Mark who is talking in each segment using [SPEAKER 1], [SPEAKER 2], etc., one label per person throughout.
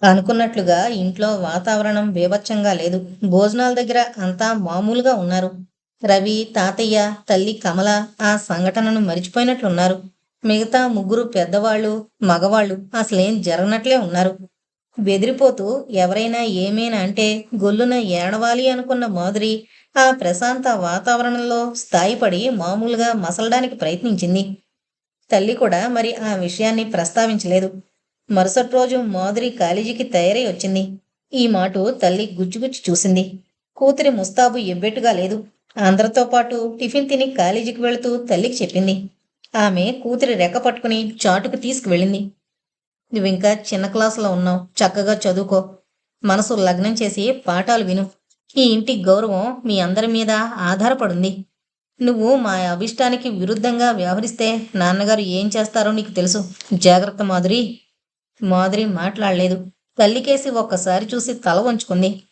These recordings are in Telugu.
[SPEAKER 1] అనుకున్నట్లుగా ఇంట్లో వాతావరణం బీభత్సంగా లేదు. భోజనాల దగ్గర అంతా మామూలుగా ఉన్నారు. రవి, తాతయ్య, తల్లి కమల ఆ సంఘటనను మరిచిపోయినట్లున్నారు. మిగతా ముగ్గురు పెద్దవాళ్ళు, మగవాళ్ళు అసలేం జరగనట్లే ఉన్నారు. బెదిరిపోతూ ఎవరైనా ఏమైనా అంటే గొల్లున ఏడవాలి అనుకున్న మాధురి ఆ ప్రశాంత వాతావరణంలో స్థాయిపడి మామూలుగా మసలడానికి ప్రయత్నించింది. తల్లి కూడా మరి ఆ విషయాన్ని ప్రస్తావించలేదు. మరుసటి రోజు మాధురి కాలేజీకి తయారై వచ్చింది. ఈ మాటు తల్లి గుచ్చిగుచ్చి చూసింది. కూతురి ముస్తాబు ఎబ్బెట్టుగా లేదు. అందరితో పాటు టిఫిన్ తిని కాలేజీకి వెళుతూ తల్లికి చెప్పింది. ఆమె కూతురి రెక్క పట్టుకుని చాటుకు తీసుకువెళ్ళింది. నువ్వింకా చిన్న క్లాసులో ఉన్నావు. చక్కగా చదువుకో. మనసు లగ్నం చేసి పాఠాలు విను. ఈ ఇంటి గౌరవం మీ అందరి మీద ఆధారపడుంది. నువ్వు మా అభిష్టానికి విరుద్ధంగా వ్యవహరిస్తే నాన్నగారు ఏం చేస్తారో నీకు తెలుసు. జాగ్రత్త మాధురి. మాధురి మాట్లాడలేదు. తల్లికేసి ఒక్కసారి చూసి తల వంచుకుంది.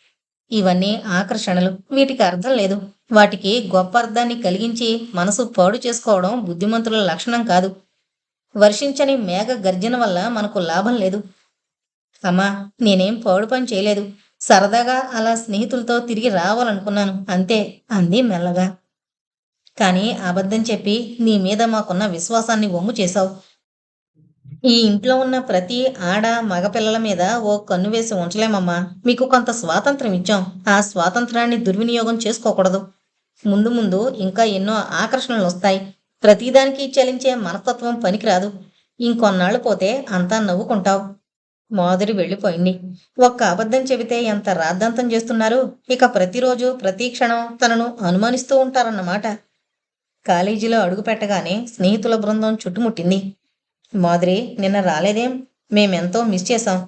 [SPEAKER 1] ఇవన్నీ ఆకర్షణలు. వీటికి అర్థం లేదు. వాటికి గొప్ప అర్థాన్ని కలిగించి మనసు పాడు చేసుకోవడం బుద్ధిమంతుల లక్షణం కాదు. వర్షించని మేఘ గర్జన వల్ల మనకు లాభం లేదు. అమ్మా, నేనేం పాడు పని చేయలేదు. సరదాగా అలా స్నేహితులతో తిరిగి రావాలనుకున్నాను అంతే అంది మెల్లగా. కానీ అబద్ధం చెప్పి నీ మీద మాకున్న విశ్వాసాన్ని వమ్ము చేశావు. ఈ ఇంట్లో ఉన్న ప్రతి ఆడ మగపిల్లల మీద ఓ కన్ను వేసి ఉంచలేమమ్మా. మీకు కొంత స్వాతంత్రం ఇచ్చాం. ఆ స్వాతంత్రాన్ని దుర్వినియోగం చేసుకోకూడదు. ముందు ముందు ఇంకా ఎన్నో ఆకర్షణలు వస్తాయి. ప్రతిదానికి చలించే మనస్తత్వం పనికిరాదు. ఇంకొన్నాళ్ళు పోతే అంతా నవ్వుకుంటావు. మాధురి వెళ్ళిపోయింది. ఒక్క అబద్ధం చెబితే ఎంత రాద్ధాంతం చేస్తున్నారు. ఇక ప్రతిరోజు ప్రతి క్షణం తనను అనుమానిస్తూ ఉంటారన్నమాట. కాలేజీలో అడుగుపెట్టగానే స్నేహితుల బృందం చుట్టుముట్టింది. మాధురి, నిన్న రాలేదేం? మేమెంతో మిస్ చేశాం.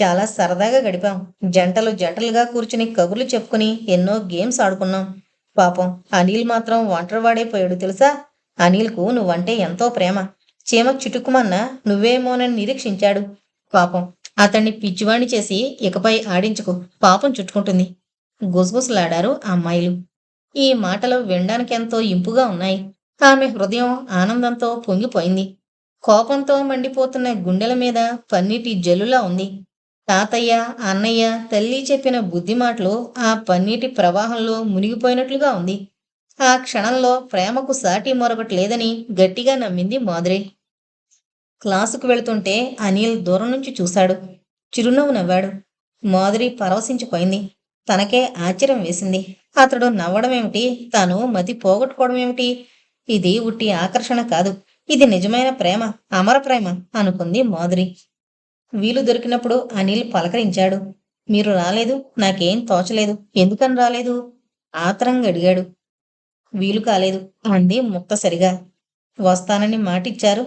[SPEAKER 1] చాలా సరదాగా గడిపాం. జంటలు జంటలుగా కూర్చుని కబుర్లు చెప్పుకుని ఎన్నో గేమ్స్ ఆడుకున్నాం. పాపం అనిల్ మాత్రం ఒంటరివాడైపోయాడు తెలుసా. అనిల్కు నువ్వంటే ఎంతో ప్రేమ. చీమ చిటుక్కుమన్నా నువ్వేమోనని నిరీక్షించాడు. పాపం అతన్ని పిచ్చివాణ్ణి చేసి ఇకపై ఆడించుకు. పాపం చుట్టుకుంటుంది. గుసగుసలాడారు అమ్మాయిలు. ఈ మాటలు వినడానికెంతో ఇంపుగా ఉన్నాయి. ఆమె హృదయం ఆనందంతో పొంగిపోయింది. కోపంతో మండిపోతున్న గుండెల మీద పన్నీటి జల్లులా ఉంది. తాతయ్య, అన్నయ్య, తల్లి చెప్పిన బుద్ధి మాటలు ఆ పన్నీటి ప్రవాహంలో మునిగిపోయినట్లుగా ఉంది. ఆ క్షణంలో ప్రేమకు సాటి మరొకటి లేదని గట్టిగా నమ్మింది మాధురి. క్లాసుకు వెళుతుంటే అనిల్ దూరం నుంచి చూశాడు. చిరునవ్వు నవ్వాడు. మాధురి పరవశించిపోయింది. తనకే ఆశ్చర్యం వేసింది. అతడు నవ్వడమేమిటి, తాను మతి పోగొట్టుకోవడమేమిటి? ఇది ఉట్టి ఆకర్షణ కాదు. ఇది నిజమైన ప్రేమ, అమర ప్రేమ అనుకుంది మాధురి. వీలు దొరికినప్పుడు అనిల్ పలకరించాడు. మీరు రాలేదు. నాకేం తోచలేదు. ఎందుకని రాలేదు? ఆత్రంగా అడిగాడు. వీలు కాలేదు అంది ముక్తసరిగా. వస్తానని మాటిచ్చారు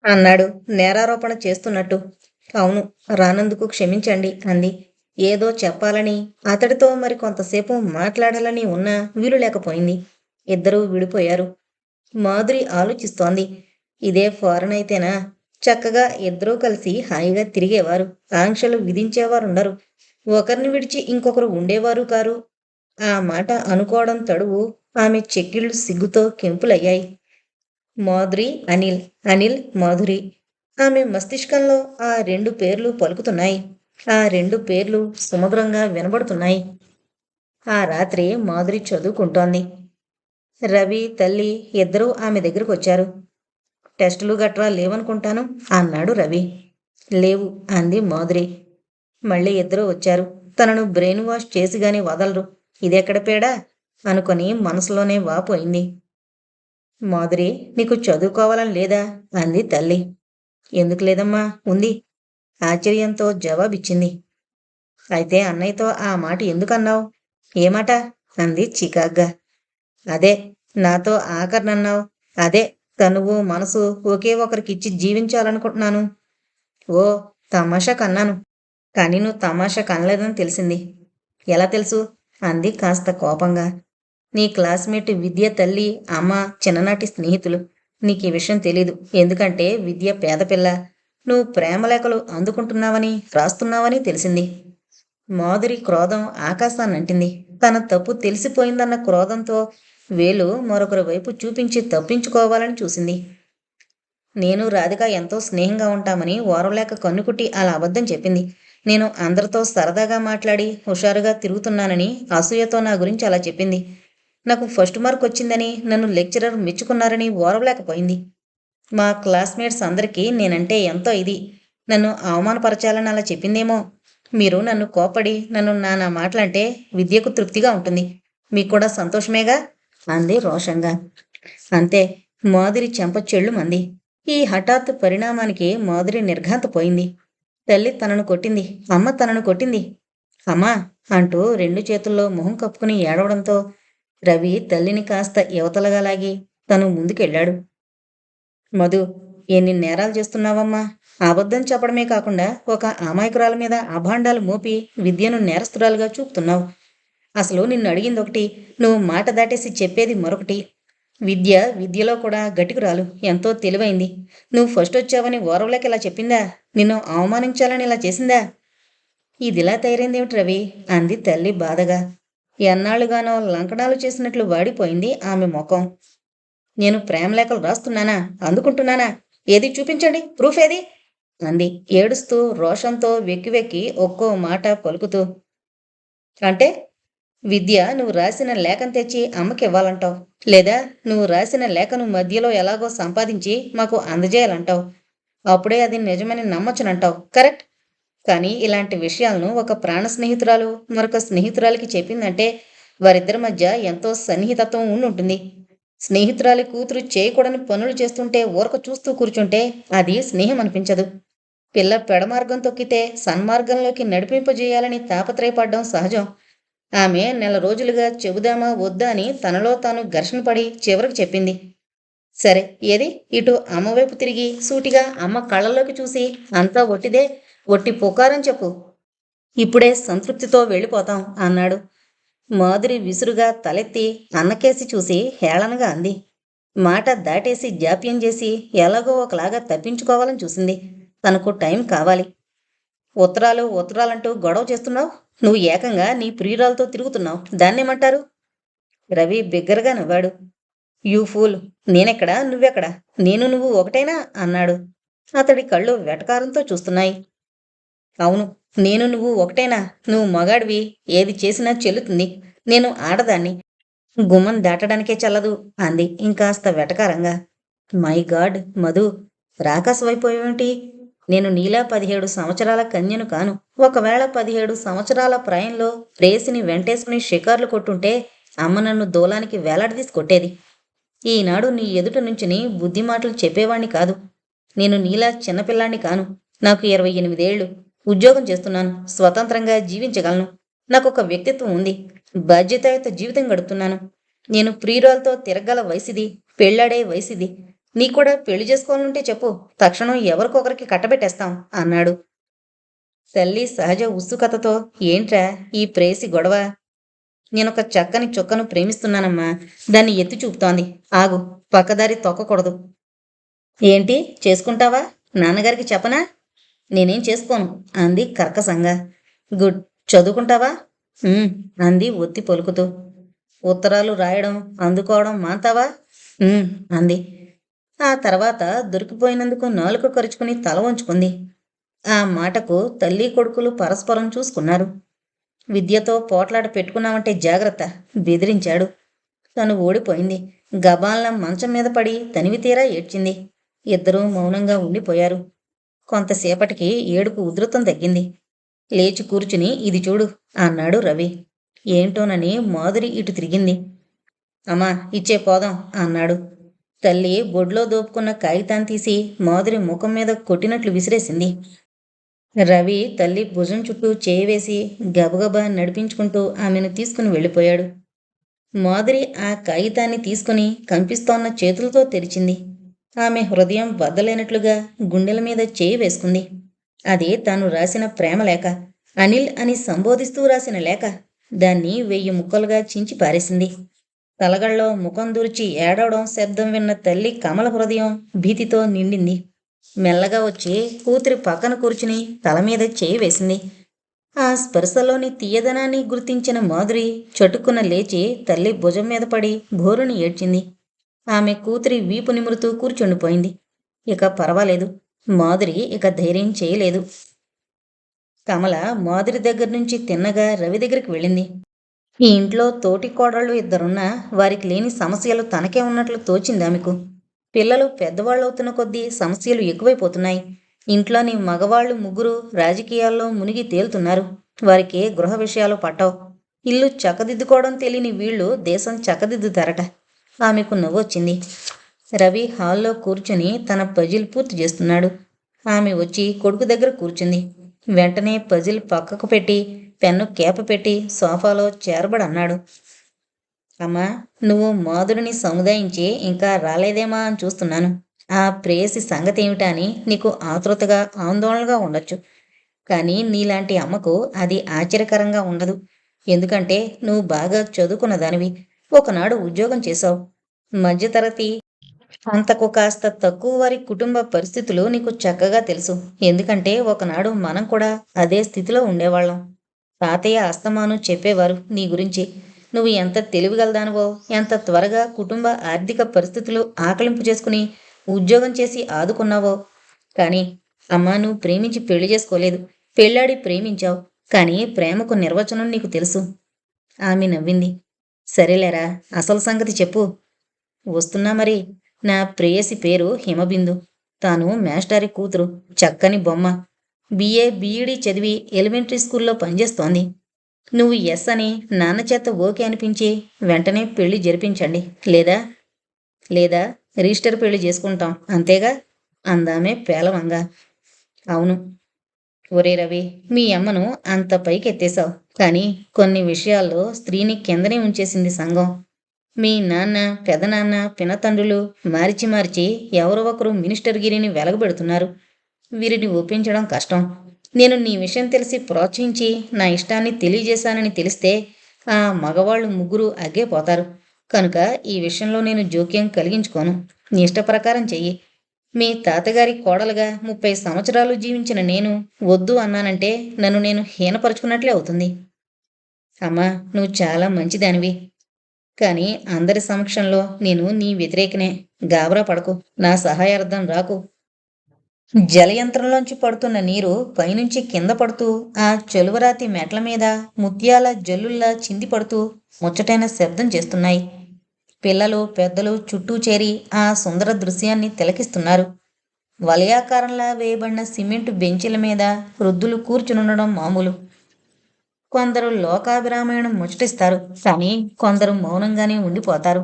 [SPEAKER 1] అన్నాడు నేరారోపణ చేస్తున్నట్టు. అవును, రానందుకు క్షమించండి అంది. ఏదో చెప్పాలని, అతడితో మరి కొంతసేపు మాట్లాడాలని ఉన్నా వీలు లేకపోయింది. ఇద్దరూ విడిపోయారు. మాధురి ఆలోచిస్తోంది. ఇదే ఫారెన్ అయితేనా చక్కగా ఇద్దరూ కలిసి హాయిగా తిరిగేవారు. ఆంక్షలు విధించేవారుండరు. ఒకరిని విడిచి ఇంకొకరు ఉండేవారు కారు. ఆ మాట అనుకోవడం తడువు ఆమె చెక్కిళ్ళు సిగ్గుతో కెంపులయ్యాయి. మాధురి, అనిల్, అనిల్, మాధురి. ఆమె మస్తిష్కంలో ఆ రెండు పేర్లు పలుకుతున్నాయి. ఆ రెండు పేర్లు సుమధురంగా వినబడుతున్నాయి. ఆ రాత్రి మాధురి చదువుకుంటోంది. రవి, తల్లి ఇద్దరూ ఆమె దగ్గరకు వచ్చారు. టెస్టులు గట్రా లేవనుకుంటాను అన్నాడు రవి. లేవు అంది మాధురి. మళ్ళీ ఇద్దరూ వచ్చారు. తనను బ్రెయిన్ వాష్ చేసిగాని వదలరు. ఇదెక్కడ పేడా అనుకొని మనసులోనే వాపోయింది. మాధురి, నీకు చదువుకోవాలని లేదా అంది తల్లి. ఎందుకు లేదమ్మా, ఉంది ఆశ్చర్యంతో జవాబిచ్చింది. అయితే అన్నయ్యతో ఆ మాట ఎందుకన్నావు? ఏ మాట అంది చికాగ్గా. అదే, నాతో ఆఖరినన్నావు. అదే, తనువు మనసు ఒకే ఒకరికిచ్చి జీవించాలనుకుంటున్నాను. ఓ, తమాషా కన్నాను. కానీ నువ్వు తమాషా కనలేదని తెలిసింది. ఎలా తెలుసు అంది కాస్త కోపంగా. నీ క్లాస్మేట్ విద్య తల్లి, అమ్మ చిన్ననాటి స్నేహితులు. నీకు ఈ విషయం తెలీదు. ఎందుకంటే విద్య పేదపిల్ల. నువ్వు ప్రేమలేఖలు అందుకుంటున్నావని, రాస్తున్నావని తెలిసింది. మాధురి క్రోధం ఆకాశాన్నంటింది. తన తప్పు తెలిసిపోయిందన్న క్రోధంతో వేలు మరొకరి వైపు చూపించి తప్పించుకోవాలని చూసింది. నేను రాధిక ఎంతో స్నేహంగా ఉంటామని ఓర్వలేక కన్నుకుట్టి అలా అబద్ధం చెప్పింది. నేను అందరితో సరదాగా మాట్లాడి హుషారుగా తిరుగుతున్నానని అసూయతో నా గురించి అలా చెప్పింది. నాకు ఫస్ట్ మార్క్ వచ్చిందని నన్ను లెక్చరర్ మెచ్చుకున్నారని ఓర్వలేకపోయింది. మా క్లాస్మేట్స్ అందరికీ నేనంటే ఎంతో ఇది. నన్ను అవమానపరచాలని అలా చెప్పిందేమో. మీరు నన్ను కోప్పడి నన్ను నానా మాటలంటే విద్యకు తృప్తిగా ఉంటుంది. మీకు కూడా సంతోషమేగా అంది రోషంగా. అంతే. మాధురి చెంప చెళ్ళుమంది. ఈ హఠాత్తు పరిణామానికి మాధురి నిర్ఘాంతపోయింది. తల్లి తనను కొట్టింది. అమ్మ తనను కొట్టింది. అమ్మా అంటూ రెండు చేతుల్లో మొహం కప్పుకుని ఏడవడంతో రవి తల్లిని కాస్త యువతలగా లాగి తను ముందుకెళ్ళాడు. మధు, ఎన్ని నేరాలు చేస్తున్నావమ్మా? అబద్ధం చెప్పడమే కాకుండా ఒక అమాయకురాల మీద అభాండాలు మోపి విద్యను నేరస్తురాలుగా చూపుతున్నావు. అసలు నిన్ను అడిగింది ఒకటి, నువ్వు మాట దాటేసి చెప్పేది మరొకటి. విద్యలో కూడా గటికురాలు, ఎంతో తెలివైంది. నువ్వు ఫస్ట్ వచ్చావని ఓరవలేక ఇలా చెప్పిందా? నిన్ను అవమానించాలని ఇలా చేసిందా? ఇదిలా తయారైందేమిటి రవి అంది తల్లి బాధగా. ఎన్నాళ్లుగానో లంకణాలు చేసినట్లు వాడిపోయింది ఆమె ముఖం. నేను ప్రేమలేఖలు రాస్తున్నానా? అందుకుంటున్నానా? ఏది చూపించండి, ప్రూఫ్ ఏది అంది ఏడుస్తూ రోషంతో వెక్కి వెక్కి ఒక్కో మాట పలుకుతూ. అంటే విద్య నువ్వు రాసిన లేఖను తెచ్చి అమ్మకి ఇవ్వాలంటావు, లేదా నువ్వు రాసిన లేఖను మధ్యలో ఎలాగో సంపాదించి మాకు అందజేయాలంటావు. అప్పుడే అది నిజమని నమ్మొచ్చునంటావు. కరెక్ట్. కానీ ఇలాంటి విషయాలను ఒక ప్రాణ స్నేహితురాలు మరొక స్నేహితురాలికి చెప్పిందంటే వారిద్దరి మధ్య ఎంతో సన్నిహితత్వం ఉండుంటుంది. స్నేహితురాలి కూతురు చేయకూడని పనులు చేస్తుంటే ఊరక చూస్తూ కూర్చుంటే అది స్నేహం అనిపించదు. పిల్ల పెడమార్గం తొక్కితే సన్మార్గంలోకి నడిపింపజేయాలని తాపత్రయపడ్డం సహజం. ఆమె నెల రోజులుగా చెబుదామా వద్దా అని తనలో తాను ఘర్షణ పడి చివరికి చెప్పింది. సరే, ఏది ఇటు అమ్మవైపు తిరిగి సూటిగా అమ్మ కళ్ళల్లోకి చూసి అంతా ఒట్టిదే, ఒట్టి పుకారం చెప్పు. ఇప్పుడే సంతృప్తితో వెళ్ళిపోతాం అన్నాడు. మాధురి విసురుగా తలెత్తి అన్నకేసి చూసి హేళనగా అంది. మాట దాటేసి జాప్యం చేసి ఎలాగో ఒకలాగా తప్పించుకోవాలని చూసింది. తనకు టైం కావాలి. ఉత్తరాలంటూ గొడవ చేస్తున్నావు. నువ్వు ఏకంగా నీ ప్రియురాలతో తిరుగుతున్నావు. దాన్నేమంటారు? రవి బిగ్గరగా నవ్వాడు. యూ ఫూల్, నేనెక్కడా నువ్వెక్కడా? నువ్వు ఒకటేనా అన్నాడు. అతడి కళ్ళు వెటకారంతో చూస్తున్నాయి. అవును, నువ్వు ఒకటేనా? నువ్వు మగాడివి, ఏది చేసినా చెల్లుతుంది. నేను ఆడదాన్ని, గుమ్మం దాటడానికే చల్లదు అంది ఇంకాస్త వెటకారంగా. మై గాడ్ మధు, రాకాసవైపోయేమిటి? నేను నీలా 17 సంవత్సరాల కన్యను కాను. ఒకవేళ 17 సంవత్సరాల ప్రాయంలో ప్రేసిని వెంటేసుకుని షికార్లు కొట్టుంటే అమ్మ నన్ను దూలానికి వేలాడదీసి కొట్టేది. ఈనాడు నీ ఎదుట నుంచుని బుద్ధి మాటలు చెప్పేవాణ్ణి కాదు. నేను నీలా చిన్నపిల్లాన్ని కాను. నాకు 28 ఏళ్ళు. ఉద్యోగం చేస్తున్నాను. స్వతంత్రంగా జీవించగలను. నాకొక వ్యక్తిత్వం ఉంది. బాధ్యతాయుత జీవితం గడుపుతున్నాను. నేను ప్రియురాలతో తిరగల వయసిది, పెళ్ళాడే వయసిది. నీ కూడా పెళ్లి చేసుకోవాలంటే చెప్పు, తక్షణం ఎవరికొకరికి కట్టబెట్టేస్తాం అన్నాడు. తల్లి సహజ ఉత్సుకతతో ఏంట్రా ఈ ప్రేసి గొడవ? నేనొక చక్కని చుక్కను ప్రేమిస్తున్నానమ్మా. దాన్ని ఎత్తి చూపుతోంది. ఆగు, పక్కదారి తొక్కకూడదు. ఏంటి చేసుకుంటావా? నాన్నగారికి చెప్పనా? నేనేం చేసుకోను అంది కర్కసంగా. గుడ్. చదువుకుంటావా? అంది ఒత్తి పలుకుతూ. ఉత్తరాలు రాయడం అందుకోవడం మాంతావా? అంది. ఆ తర్వాత దొరికిపోయినందుకు నాలుక కరుచుకుని తల వంచుకుంది. ఆ మాటకు తల్లి కొడుకులు పరస్పరం చూసుకున్నారు. విద్యతో పోట్లాట పెట్టుకున్నామంటే జాగ్రత్త బెదిరించాడు. తను ఓడిపోయింది. గబాల్న మంచం మీద పడి తనివి తీరా ఏడ్చింది. ఇద్దరూ మౌనంగా ఉండిపోయారు. కొంతసేపటికి ఏడుపు ఉధృతం తగ్గింది. లేచి కూర్చుని ఇది చూడు అన్నాడు రవి. ఏంటోనని మాధురి ఇటు తిరిగింది. అమ్మా, ఇచ్చే పోదాం అన్నాడు. తల్లి బొడ్లో దోపుకున్న కాగితాన్ని తీసి మాధురి ముఖం మీద కొట్టినట్లు విసిరేసింది. రవి తల్లి భుజం చుట్టూ చేయి వేసి గబగబా నడిపించుకుంటూ ఆమెను తీసుకుని వెళ్ళిపోయాడు. మాధురి ఆ కాగితాన్ని తీసుకుని కంపిస్తోన్న చేతులతో తెరిచింది. ఆమె హృదయం వద్దలేనట్లుగా గుండెల మీద చేయి వేసుకుంది. అది తాను రాసిన ప్రేమలేఖ. అనిల్ అని సంబోధిస్తూ రాసిన లేఖ. దాన్ని 1000 ముక్కలుగా చించి పారేసింది. తలగళ్ళలో ముఖం దూర్చి ఏడవడం శబ్దం విన్న తల్లి కమల హృదయం భీతితో నిండింది. మెల్లగా వచ్చి కూతురి పక్కన కూర్చుని తల మీద చేయి వేసింది. ఆ స్పర్శలోని తీయదనాన్ని గుర్తించిన మాధురి చటుక్కున లేచి తల్లి భుజం మీద పడి భోరుని ఏడ్చింది. ఆమె కూతురి వీపు నిమురుతూ కూర్చుండిపోయింది. ఇక పర్వాలేదు. మాధురి ఇక ధైర్యం చేయలేదు. కమల మాధురి దగ్గర నుంచి తిన్నగా రవి దగ్గరికి వెళ్ళింది. ఈ ఇంట్లో తోటి కోడళ్ళు ఇద్దరున్నా వారికి లేని సమస్యలు తనకే ఉన్నట్లు తోచిందామెకు. పిల్లలు పెద్దవాళ్ళవుతున్న కొద్దీ సమస్యలు ఎక్కువైపోతున్నాయి. ఇంట్లోని మగవాళ్ళు ముగ్గురు రాజకీయాల్లో మునిగి తేలుతున్నారు. వారికి గృహ విషయాలు పట్టవు. ఇల్లు చక్కదిద్దుకోవడం తెలియని వీళ్ళు దేశం చక్కదిద్దుతారట. ఆమెకు నవ్వొచ్చింది. రవి హాల్లో కూర్చుని తన పజిల్ పూర్తి చేస్తున్నాడు. ఆమె వచ్చి కొడుకు దగ్గర కూర్చుంది. వెంటనే పజిల్ పక్కకు పెట్టి పెన్ను కేప పెట్టి సోఫాలో చేరబడన్నాడు. అమ్మా, నువ్వు మాధుడిని సముదాయించి ఇంకా రాలేదేమా అని చూస్తున్నాను. ఆ ప్రేయసి సంగతి ఏమిటా అని నీకు ఆతృతగా ఆందోళనగా ఉండొచ్చు. కానీ నీలాంటి అమ్మకు అది ఆశ్చర్యకరంగా ఉండదు. ఎందుకంటే నువ్వు బాగా చదువుకున్న దానివి. ఒకనాడు ఉద్యోగం చేశావు. మధ్యతరగతి అంతకు కాస్త తక్కువ వారి కుటుంబ పరిస్థితులు నీకు చక్కగా తెలుసు. ఎందుకంటే ఒకనాడు మనం కూడా అదే స్థితిలో ఉండేవాళ్ళం. తాతయ్య అస్తమానం చెప్పేవారు నీ గురించి. నువ్వు ఎంత తెలివిగలదానివో, ఎంత త్వరగా కుటుంబ ఆర్థిక పరిస్థితులు ఆకలింపు చేసుకుని ఉద్యోగం చేసి ఆదుకున్నావో. కానీ అమ్మా, నువ్వు ప్రేమించి పెళ్లి చేసుకోలేదు. పెళ్ళాడి ప్రేమించావు. కానీ ప్రేమకు నిర్వచనం నీకు తెలుసు. ఆమె నవ్వింది. సరేలేరా, అసలు సంగతి చెప్పు. వస్తున్నా మరి. నా ప్రేయసి పేరు హిమబిందు. తాను మేస్టారి కూతురు. చక్కని బొమ్మ. బిఏ బీఈడీ చదివి ఎలిమెంటరీ స్కూల్లో పనిచేస్తోంది. నువ్వు ఎస్ అని నాన్న చేత ఓకే అనిపించి వెంటనే పెళ్లి జరిపించండి. లేదా లేదా రిజిస్టర్ పెళ్లి చేసుకుంటాం, అంతేగా అందామే పేలవంగా. అవును. ఒరే రవి, మీ అమ్మను అంత పైకి ఎత్తేశావు. కానీ కొన్ని విషయాల్లో స్త్రీని కిందనే ఉంచేసింది సంఘం. మీ నాన్న, పెదనాన్న, పినతండ్రులు మార్చి మార్చి ఎవరో ఒకరు మినిస్టర్ గిరిని వెలగబెడుతున్నారు. వీరిని ఒప్పించడం కష్టం. నేను నీ విషయం తెలిసి ప్రోత్సహించి నా ఇష్టాన్ని తెలియజేశానని తెలిస్తే ఆ మగవాళ్ళు ముగ్గురు అగ్గేపోతారు. కనుక ఈ విషయంలో నేను జోక్యం కలిగించుకోను. నీ ఇష్ట ప్రకారం చెయ్యి. మీ తాతగారి కోడలుగా 30 సంవత్సరాలు జీవించిన నేను వద్దు అన్నానంటే నన్ను నేను హీనపరుచుకున్నట్లే అవుతుంది. అమ్మా, నువ్వు చాలా మంచిదానివి. కానీ అందరి సమక్షంలో నేను నీ వ్యతిరేకనే. గాబరా పడకు. నా సహాయార్థం రాకు. జలయంత్రంలోంచి పడుతున్న నీరు పైనుంచి కింద పడుతూ ఆ చెలువరాతి మెట్ల మీద ముత్యాల జల్లుల్లా చింది పడుతూ ముచ్చటైన శబ్దం చేస్తున్నాయి. పిల్లలు పెద్దలు చుట్టూ చేరి ఆ సుందర దృశ్యాన్ని తిలకిస్తున్నారు. వలయాకారంలా వేయబడిన సిమెంటు బెంచీల మీద వృద్ధులు కూర్చునుండడం మామూలు. కొందరు లోకాభిరామాయణం ముచ్చటిస్తారు. కానీ కొందరు మౌనంగానే ఉండిపోతారు.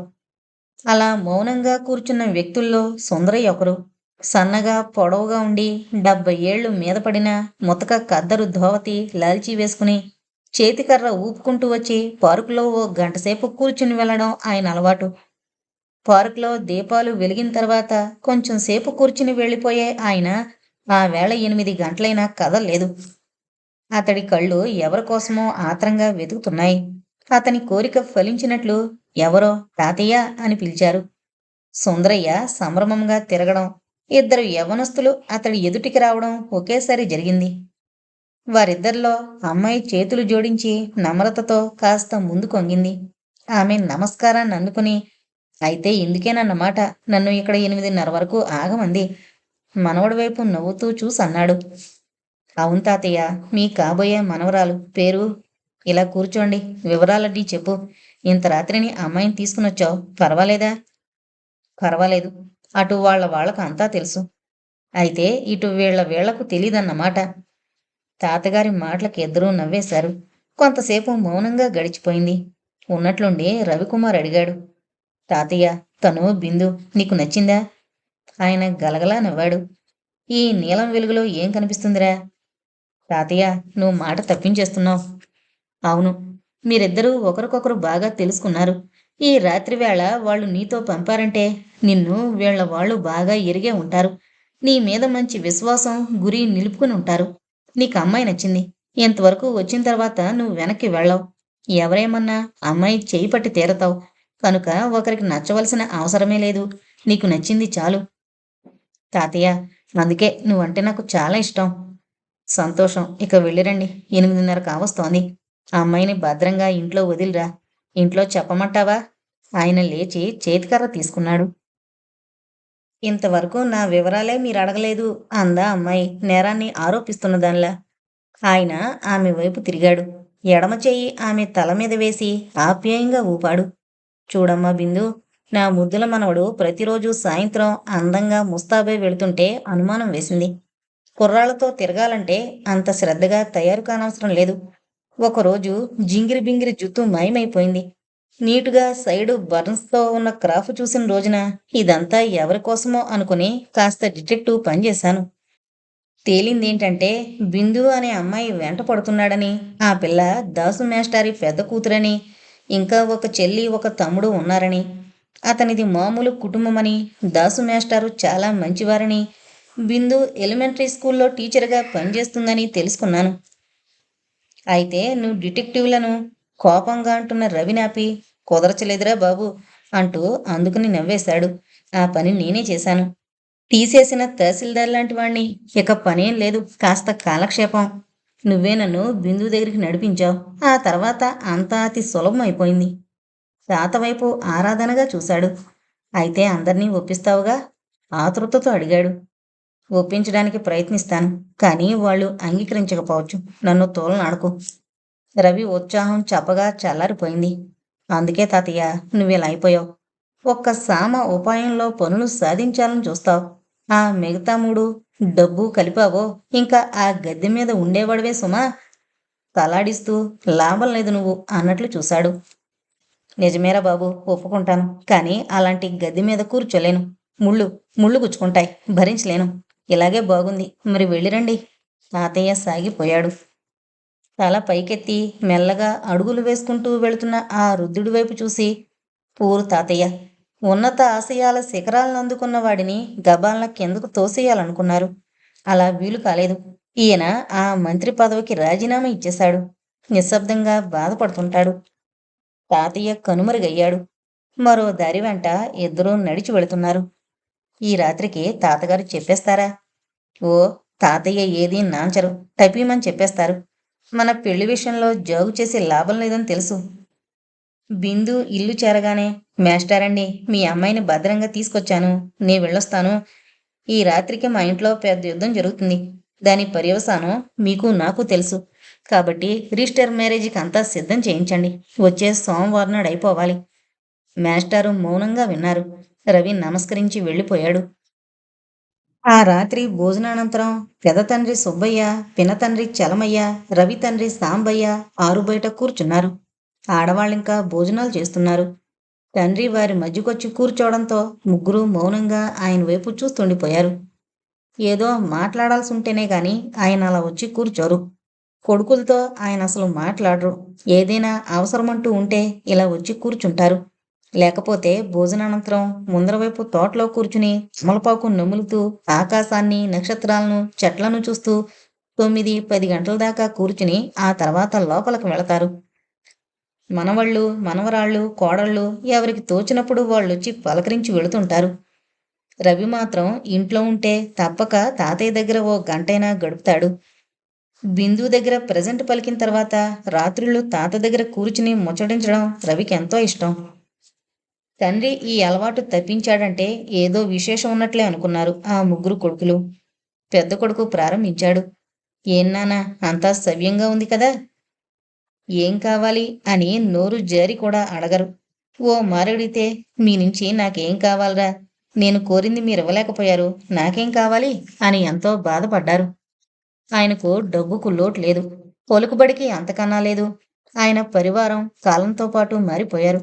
[SPEAKER 1] అలా మౌనంగా కూర్చున్న వ్యక్తుల్లో సుందరయ్య ఒకరు. సన్నగా పొడవుగా ఉండి 70 ఏళ్లు మీద పడిన ముతక కద్దరు ధోవతి లాల్చీ వేసుకుని చేతికర్ర ఊపుకుంటూ వచ్చి పార్కులో ఓ గంటసేపు కూర్చుని వెళ్ళడం ఆయన అలవాటు. పార్కులో దీపాలు వెలిగిన తర్వాత కొంచెం సేపు కూర్చుని వెళ్ళిపోయే ఆయన ఆ వేళ 8 గంటలైనా కదల్లేదు. అతడి కళ్ళు ఎవరికోసమో ఆత్రంగా వెతుకుతున్నాయి. అతని కోరిక ఫలించినట్లు ఎవరో తాతయ్య అని పిలిచారు. సుందరయ్య సంభ్రమంగా తిరగడం, ఇద్దరు యవ్వనస్తులు అతడి ఎదుటికి రావడం ఒకేసారి జరిగింది. వారిద్దరిలో అమ్మాయి చేతులు జోడించి నమ్రతతో కాస్త ముందు కొంగింది. ఆమె నమస్కారాన్ని అందుకుని, అయితే ఇందుకేనన్నమాట నన్ను ఇక్కడ 8:30 వరకు ఆగమంది. మనవడి వైపు నవ్వుతూ చూసన్నాడు. అవును తాతయ్య, మీ కాబోయే మనవరాలు పేరు. ఇలా కూర్చోండి, వివరాలన్నీ చెప్పు. ఇంత రాత్రిని అమ్మాయిని తీసుకునొచ్చావు, పర్వాలేదా? పర్వాలేదు. అటు వాళ్ళకు అంతా తెలుసు. అయితే ఇటు వీళ్లకు తెలీదన్నమాట. తాతగారి మాటలకి ఇద్దరూ నవ్వేశారు. కొంతసేపు మౌనంగా గడిచిపోయింది. ఉన్నట్లుండి రవికుమార్ అడిగాడు. తాతయ్య, తను బిందు నీకు నచ్చిందా? ఆయన గలగలా నవ్వాడు. ఈ నీలం వెలుగులో ఏం కనిపిస్తుందిరా? తాతయ్య, నువ్వు మాట తప్పించేస్తున్నావు. అవును, మీరిద్దరూ ఒకరికొకరు బాగా తెలుసుకున్నారు. ఈ రాత్రివేళ వాళ్ళు నీతో పంపారంటే నిన్ను వాళ్ళు బాగా ఎరిగే ఉంటారు. నీ మీద మంచి విశ్వాసం, గురి నిలుపుకుని ఉంటారు. నీకు అమ్మాయి నచ్చింది. ఇంతవరకు వచ్చిన తర్వాత నువ్వు వెనక్కి వెళ్ళవు. ఎవరేమన్నా అమ్మాయి చేయి పట్టి తీరతావు. కనుక ఒకరికి నచ్చవలసిన అవసరమే లేదు. నీకు నచ్చింది చాలు. తాతయ్య, అందుకే నువ్వంటే నాకు చాలా ఇష్టం. సంతోషం. ఇక వెళ్ళిరండి. 8:30 కావస్తోంది. ఆ అమ్మాయిని భద్రంగా ఇంట్లో వదిలిరా. ఇంట్లో చెప్పమంటావా? ఆయన లేచి చేతికర్ర తీసుకున్నాడు. ఇంతవరకు నా వివరాలే మీరు అడగలేదు అందా అమ్మాయి నేరాన్ని ఆరోపిస్తున్న దానిలా. ఆయన ఆమె వైపు తిరిగాడు. ఎడమ చెయ్యి ఆమె తల మీద వేసి ఆప్యాయంగా ఊపాడు. చూడమ్మా బిందు, నా ముద్దుల మనవడు ప్రతిరోజు సాయంత్రం అందంగా ముస్తాబై వెళుతుంటే అనుమానం వేసింది. కుర్రాళ్లతో తిరగాలంటే అంత శ్రద్ధగా తయారు కానవసరం లేదు. ఒకరోజు జింగిరి బింగిరి జుత్తు మాయమైపోయింది. నీటుగా సైడు బర్న్స్తో ఉన్న క్రాఫ్ చూసిన రోజున ఇదంతా ఎవరికోసమో అనుకుని కాస్త డిటెక్టివ్ పనిచేశాను. తేలిందేంటంటే బిందు అనే అమ్మాయి వెంట పడుతున్నాడని, ఆ పిల్ల దాసు మేస్టారి పెద్ద కూతురని, ఇంకా ఒక చెల్లి ఒక తమ్ముడు ఉన్నారని, అతనిది మామూలు కుటుంబమని, దాసు మేస్టారు చాలా మంచివారని, బిందు ఎలిమెంటరీ స్కూల్లో టీచర్గా పనిచేస్తుందని తెలుసుకున్నాను. అయితే నువ్వు డిటెక్టివ్లను కోపంగా అంటున్న రవినాపి కుదరచలేదురా బాబు అంటూ అందుకుని నవ్వేశాడు. ఆ పని నేనే చేశాను. తీసేసిన తహసీల్దార్ లాంటి వాణ్ణి. ఇక పనేం లేదు, కాస్త కాలక్షేపం. నువ్వే నన్ను బిందు దగ్గరికి నడిపించావు. ఆ తర్వాత అంతా అతి సులభం అయిపోయింది. తాతవైపు ఆరాధనగా చూశాడు. అయితే అందర్నీ ఒప్పిస్తావుగా? ఆతృతతో అడిగాడు. ఒప్పించడానికి ప్రయత్నిస్తాను, కానీ వాళ్ళు అంగీకరించకపోవచ్చు. నన్ను తోలనాడుకో. రవి ఉత్సాహం చప్పగా చల్లారిపోయింది. అందుకే తాతయ్య నువ్విలా అయిపోయావు. ఒక్క సామ ఉపాయంలో పనులు సాధించాలని చూస్తావు. ఆ మిగతా మూడు డబ్బు కలిపావో ఇంకా ఆ గద్దె మీద ఉండేవాడివే సుమా. తలాడిస్తూ లాభం లేదు నువ్వు అన్నట్లు చూశాడు. నిజమేరా బాబు, ఒప్పుకుంటాను. కానీ అలాంటి గద్దె మీద కూర్చోలేను. ముళ్ళు ముళ్ళు గుచ్చుకుంటాయి, భరించలేను. ఇలాగే బాగుంది, మరి వెళ్ళిరండి. తాతయ్య సాగిపోయాడు. తల పైకెత్తి మెల్లగా అడుగులు వేసుకుంటూ వెళుతున్న ఆ వృద్ధుడి వైపు చూసి, పూరు తాతయ్య, ఉన్నత ఆశయాల శిఖరాలను అందుకున్న వాడిని గబాలన కిందకు తోసేయాలనుకున్నారు. అలా వీలు కాలేదు. ఈయన ఆ మంత్రి పదవికి రాజీనామా ఇచ్చేశాడు. నిశ్శబ్దంగా బాధపడుతుంటాడు. తాతయ్య కనుమరుగయ్యాడు. మరో దారి వెంట ఇద్దరూ నడిచి వెళుతున్నారు. ఈ రాత్రికి తాతగారు చెప్పేస్తారా? ఓ, తాతయ్య ఏదీ నాంచరు, టపీమని చెప్పేస్తారు. మన పెళ్లి విషయంలో జోగు చేసి లాభం లేదని తెలుసు. బిందు ఇల్లు చేరగానే, మేస్టారండి, మీ అమ్మాయిని భద్రంగా తీసుకొచ్చాను, నే వెళ్ళొస్తాను. ఈ రాత్రికి మా ఇంట్లో పెద్ద యుద్ధం జరుగుతుంది. దాని పర్యవసానం మీకు నాకు తెలుసు. కాబట్టి రిజిస్టర్ మ్యారేజీకి అంతా సిద్ధం చేయించండి. వచ్చే సోమవారం నాడు అయిపోవాలి. మేస్టారు మౌనంగా విన్నారు. రవి నమస్కరించి వెళ్ళిపోయాడు. ఆ రాత్రి భోజనానంతరం పెద తండ్రి సుబ్బయ్య, పినతండ్రి చలమయ్య, రవి తండ్రి సాంబయ్య ఆరుబయట కూర్చున్నారు. ఆడవాళ్ళింకా భోజనాలు చేస్తున్నారు. తండ్రి వారి మధ్యకొచ్చి కూర్చోవడంతో ముగ్గురు మౌనంగా ఆయన వైపు చూస్తుండిపోయారు. ఏదో మాట్లాడాల్సి ఉంటేనే గాని ఆయన అలా వచ్చి కూర్చోరు. కొడుకులతో ఆయన అసలు మాట్లాడరు. ఏదైనా అవసరమంటూ ఉంటే ఇలా వచ్చి కూర్చుంటారు. లేకపోతే భోజనానంతరం ముందర వైపు తోటలో కూర్చుని తమలపాకు నములుతూ ఆకాశాన్ని, నక్షత్రాలను, చెట్లను చూస్తూ 9-10 గంటల దాకా కూర్చుని ఆ తర్వాత లోపలికి వెళతారు. మనవళ్ళు, మనవరాళ్ళు, కోడళ్ళు ఎవరికి తోచినప్పుడు వాళ్ళొచ్చి పలకరించి వెళుతుంటారు. రవి మాత్రం ఇంట్లో ఉంటే తప్పక తాతయ్య దగ్గర ఓ గంటైనా గడుపుతాడు. బిందు దగ్గర ప్రెజెంట్ పలికిన తర్వాత రాత్రుళ్ళు తాత దగ్గర కూర్చుని ముచ్చటించడం రవికి ఎంతో ఇష్టం. తండ్రి ఈ అలవాటు తప్పించాడంటే ఏదో విశేషం ఉన్నట్లే అనుకున్నారు ఆ ముగ్గురు కొడుకులు. పెద్ద కొడుకు ప్రారంభించాడు. ఏం నాన్నా, అంతా సవ్యంగా ఉంది కదా? ఏం కావాలి అని నోరు జారి కూడా అడగరు. ఓ మారడితే, మీ నుంచి నాకేం కావాలరా? నేను కోరింది మీరు ఇవ్వలేకపోయారు, నాకేం కావాలి అని ఎంతో బాధపడ్డారు. ఆయనకు డబ్బుకు లోటు లేదు, పలుకుబడికి అంతకన్నా లేదు. ఆయన పరివారం కాలంతో పాటు మారిపోయారు.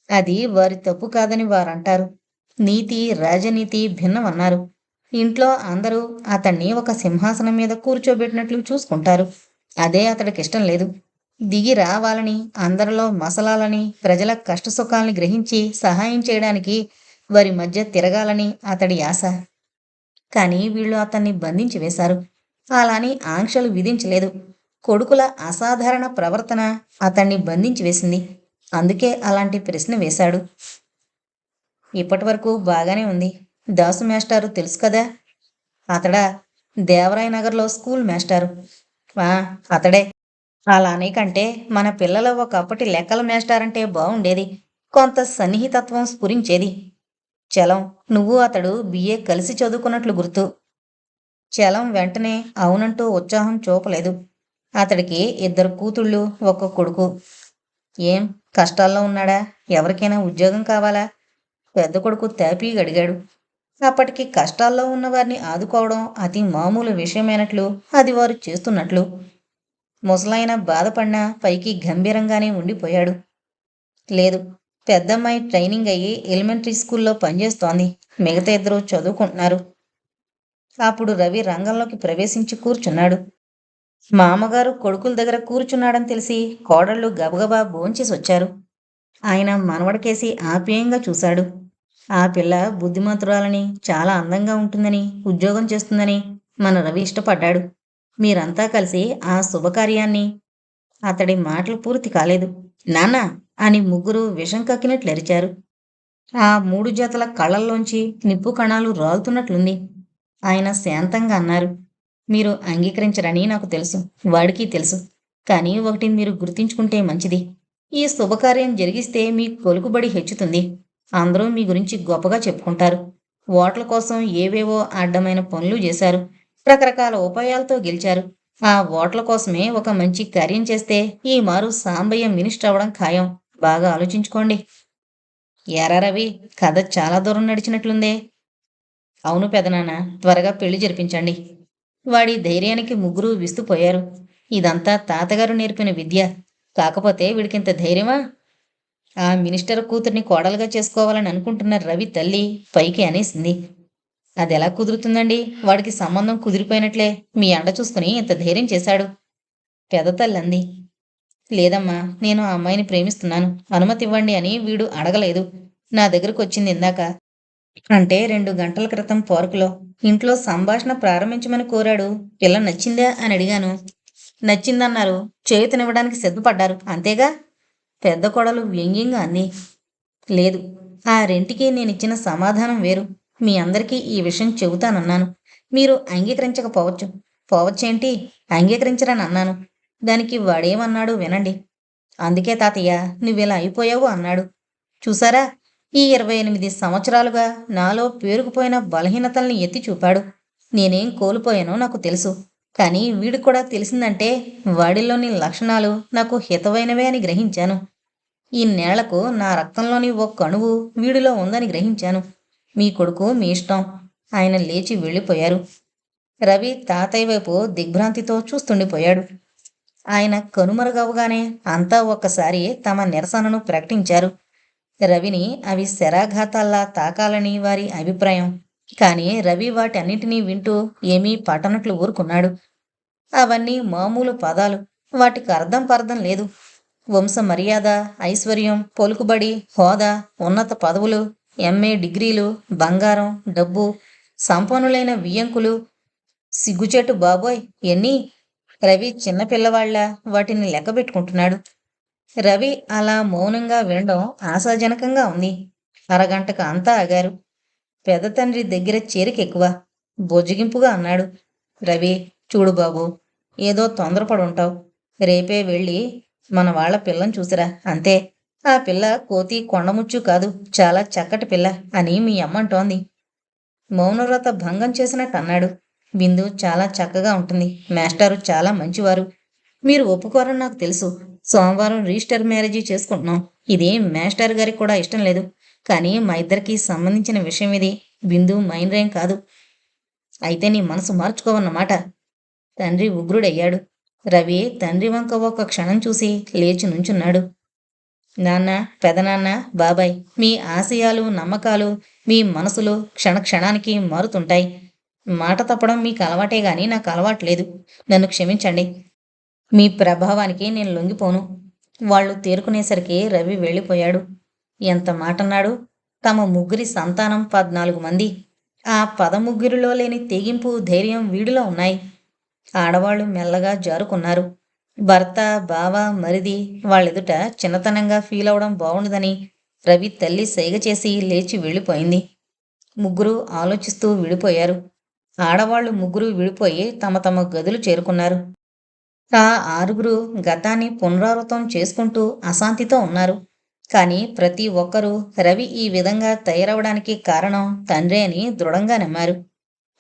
[SPEAKER 1] అది వారి తప్పు కాదని వారంటారు. నీతి, రాజనీతి భిన్నమన్నారు. ఇంట్లో అందరూ అతన్ని ఒక సింహాసనం మీద కూర్చోబెట్టినట్లు చూసుకుంటారు. అదే అతడికిష్టం లేదు. దిగి రావాలని, అందరిలో మసలాలని, ప్రజల కష్టసుఖాల్ని గ్రహించి సహాయం చేయడానికి వారి మధ్య తిరగాలని అతడి ఆశ. కానీ వీళ్ళు అతన్ని బంధించి వేశారు. అలాని ఆంక్షలు విధించలేదు. కొడుకుల అసాధారణ ప్రవర్తన అతన్ని బంధించి వేసింది. అందుకే అలాంటి ప్రశ్న వేశాడు. ఇప్పటి వరకు బాగానే ఉంది. దాసు మేస్టారు తెలుసు కదా? అతడా? దేవరాయ నగర్లో స్కూల్ మేస్టారు. ఆ, అతడే. అలానే కంటే మన పిల్లల ఒకప్పటి లెక్కల మేస్టారంటే బాగుండేది. కొంత సన్నిహితత్వం స్ఫురించేది. చలం, నువ్వు అతడు బిఏ కలిసి చదువుకున్నట్లు గుర్తు. చలం వెంటనే అవునంటూ ఉత్సాహం చూపలేదు. అతడికి ఇద్దరు కూతుళ్ళు, ఒక కొడుకు. ఏం కష్టాల్లో ఉన్నాడా? ఎవరికైనా ఉద్యోగం కావాలా? పెద్ద కొడుకు తాపీగా అడిగాడు. అప్పటికి కష్టాల్లో ఉన్నవారిని ఆదుకోవడం అతి మామూలు విషయమైనట్లు, అది వారు చేస్తున్నట్లు. ముసలాయన బాధపడినా పైకి గంభీరంగానే ఉండిపోయాడు. లేదు, పెద్దమ్మాయి ట్రైనింగ్ అయ్యి ఎలిమెంటరీ స్కూల్లో పనిచేస్తోంది. మిగతా ఇద్దరు చదువుకుంటున్నారు. అప్పుడు రవి రంగంలోకి ప్రవేశించి కూర్చున్నాడు. మామగారు కొడుకుల దగ్గర కూర్చున్నాడని తెలిసి కోడళ్ళు గబగబా భోంచేసి వచ్చారు. ఆయన మనవడికేసి ఆప్యాయంగా చూశాడు. ఆ పిల్ల బుద్ధిమంతురాలని, చాలా అందంగా ఉంటుందని, ఉద్యోగం చేస్తుందని మన రవి ఇష్టపడ్డాడు. మీరంతా కలిసి ఆ శుభకార్యాన్ని. అతడి మాటలు పూర్తి కాలేదు. నాన్న అని ముగ్గురు విషం కక్కినట్లు అరిచారు. ఆ 3 జతల కళ్ళల్లోంచి నిప్పు కణాలు రాలుతున్నట్లుంది. ఆయన శాంతంగా అన్నారు. మీరు అంగీకరించరని నాకు తెలుసు, వాడికి తెలుసు. కానీ ఒకటి మీరు గుర్తించుకుంటే మంచిది. ఈ శుభకార్యం జరిగిస్తే మీ కొలుకుబడి హెచ్చుతుంది. అందరూ మీ గురించి గొప్పగా చెప్పుకుంటారు. ఓట్ల కోసం ఏవేవో అడ్డమైన పనులు చేశారు. రకరకాల ఉపాయాలతో గెలిచారు. ఆ ఓట్ల కోసమే ఒక మంచి కార్యం చేస్తే ఈ మారు సాంబయ్య మినిస్టర్ అవ్వడం ఖాయం. బాగా ఆలోచించుకోండి. ఏరా రవి, కథ చాలా దూరం నడిచినట్లుందే. అవును పెదనాన్న, త్వరగా పెళ్లి జరిపించండి. వాడి ధైర్యానికి ముగ్గురు విస్తుపోయారు. ఇదంతా తాతగారు నేర్పిన విద్య. కాకపోతే వీడికింత ధైర్యమా? ఆ మినిస్టర్ కూతుర్ని కోడలుగా చేసుకోవాలని అనుకుంటున్న రవి తల్లి పైకి అనేసింది. అదెలా కుదురుతుందండి? వాడికి సంబంధం కుదిరిపోయినట్లే. మీ అండ చూసుకుని ఇంత ధైర్యం చేశాడు. పెద తల్లి అంది. లేదమ్మా, నేను ఆ అమ్మాయిని ప్రేమిస్తున్నాను, అనుమతి ఇవ్వండి అని వీడు అడగలేదు. నా దగ్గరకు వచ్చింది ఇందాక. అంటే 2 గంటల క్రితం పార్కులో. ఇంట్లో సంభాషణ ప్రారంభించమని కోరాడు. పిల్ల నచ్చిందా అని అడిగాను. నచ్చిందన్నారు. చేయుతనివ్వడానికి సిద్ధపడ్డారు, అంతేగా? పెద్ద కోడలు వ్యంగ్యంగా అంది. లేదు, ఆ రెంటికి నేనిచ్చిన సమాధానం వేరు. మీ అందరికీ ఈ విషయం చెబుతానన్నాను. మీరు అంగీకరించకపోవచ్చు. పోవచ్చేంటి? అంగీకరించరని అన్నాను. దానికి వాడేమన్నాడు వినండి. అందుకే తాతయ్య నువ్విలా అయిపోయావు అన్నాడు. చూసారా, ఈ 28 సంవత్సరాలుగా నాలో పేరుకుపోయిన బలహీనతల్ని ఎత్తి చూపాడు. నేనేం కోల్పోయానో నాకు తెలుసు. కానీ వీడికి కూడా తెలిసిందంటే వాడిలోని లక్షణాలు నాకు హితవైనవే అని గ్రహించాను. ఈ నేళ్లకు నా రక్తంలోని ఒక్క అణువు వీడిలో ఉందని గ్రహించాను. మీ కొడుకు మీ ఇష్టం. ఆయన లేచి వెళ్ళిపోయారు. రవి తాతయ్య వైపు దిగ్భ్రాంతితో చూస్తుండిపోయాడు. ఆయన కనుమరుగవగానే అంతా ఒక్కసారి తమ నిరసనను ప్రకటించారు. రవిని అవి శరాఘాతాల్లా తాకాలని వారి అభిప్రాయం. కానీ రవి వాటన్నిటినీ వింటూ ఏమీ పట్టనట్లు ఊరుకున్నాడు. అవన్నీ మామూలు పదాలు. వాటికి అర్థం పర్థం లేదు. వంశ మర్యాద, ఐశ్వర్యం, పొలుకుబడి, హోదా, ఉన్నత పదవులు, ఎంఏ డిగ్రీలు, బంగారం, డబ్బు, సంపన్నులైన వియ్యంకులు. సిగ్గుచేటు బాబోయ్, ఎన్ని! రవి చిన్నపిల్లవాళ్ల వాటిని లెక్కబెట్టుకుంటున్నాడు. రవి అలా మౌనంగా వినడం ఆశాజనకంగా ఉంది. అరగంటకు అంతా ఆగారు. పెద్ద తండ్రి దగ్గర చేరికెక్కువ. బొజ్జగింపుగా అన్నాడు. రవి, చూడు బాబు, ఏదో తొందరపడుంటావు. రేపే వెళ్ళి మన వాళ్ళ పిల్లని చూసిరా, అంతే. ఆ పిల్ల కోతి కొండముచ్చు కాదు, చాలా చక్కటి పిల్ల అని మీ అమ్మంటోంది. మౌనవ్రత భంగం చేసినట్టు అన్నాడు. బిందు చాలా చక్కగా ఉంటుంది. మాస్టారు చాలా మంచివారు. మీరు ఒప్పుకోరని నాకు తెలుసు. సోమవారం రిజిస్టర్ మ్యారేజీ చేసుకుంటున్నాం. ఇది మాస్టర్ గారికి కూడా ఇష్టం లేదు. కానీ మా ఇద్దరికి సంబంధించిన విషయం ఇది. బిందు మైనరేం కాదు. అయితే నీ మనసు మార్చుకోవన్నమాట. తండ్రి ఉగ్రుడయ్యాడు. రవి తండ్రి వంక ఒక క్షణం చూసి లేచి నుంచున్నాడు. నాన్న, పెదనాన్న, బాబాయ్, మీ ఆశయాలు, నమ్మకాలు, మీ మనసులు క్షణక్షణానికి మారుతుంటాయి. మాట తప్పడం మీకు అలవాటే గాని నాకు అలవాట్లేదు. నన్ను క్షమించండి. మీ ప్రభావానికి నేను లొంగిపోను. వాళ్ళు తేరుకునేసరికి రవి వెళ్ళిపోయాడు. ఎంత మాటన్నాడు! తమ ముగ్గురి సంతానం 14 మంది. ఆ 13 లేని తెగింపు, ధైర్యం వీడిలో ఉన్నాయి. ఆడవాళ్లు మెల్లగా జారుకున్నారు. భర్త, బావ, మరిది వాళ్ళెదుట చిన్నతనంగా ఫీల్ అవడం బావుండదని రవి తల్లి సైగ చేసి లేచి వెళ్ళిపోయింది. ముగ్గురు ఆలోచిస్తూ విడిపోయారు. ఆడవాళ్లు ముగ్గురు విడిపోయి తమ తమ గదులు చేరుకున్నారు. ఆ 6గురు గతాన్ని పునరావృతం చేసుకుంటూ అశాంతితో ఉన్నారు. కానీ ప్రతి ఒక్కరూ రవి ఈ విధంగా తయారవడానికి కారణం తండ్రే అని దృఢంగా నమ్మారు.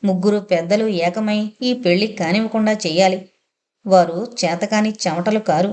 [SPEAKER 1] ముగ్గురు పెద్దలు ఏకమై ఈ పెళ్లి కానివ్వకుండా చెయ్యాలి. వారు చేతకాని చెమటలు కారు.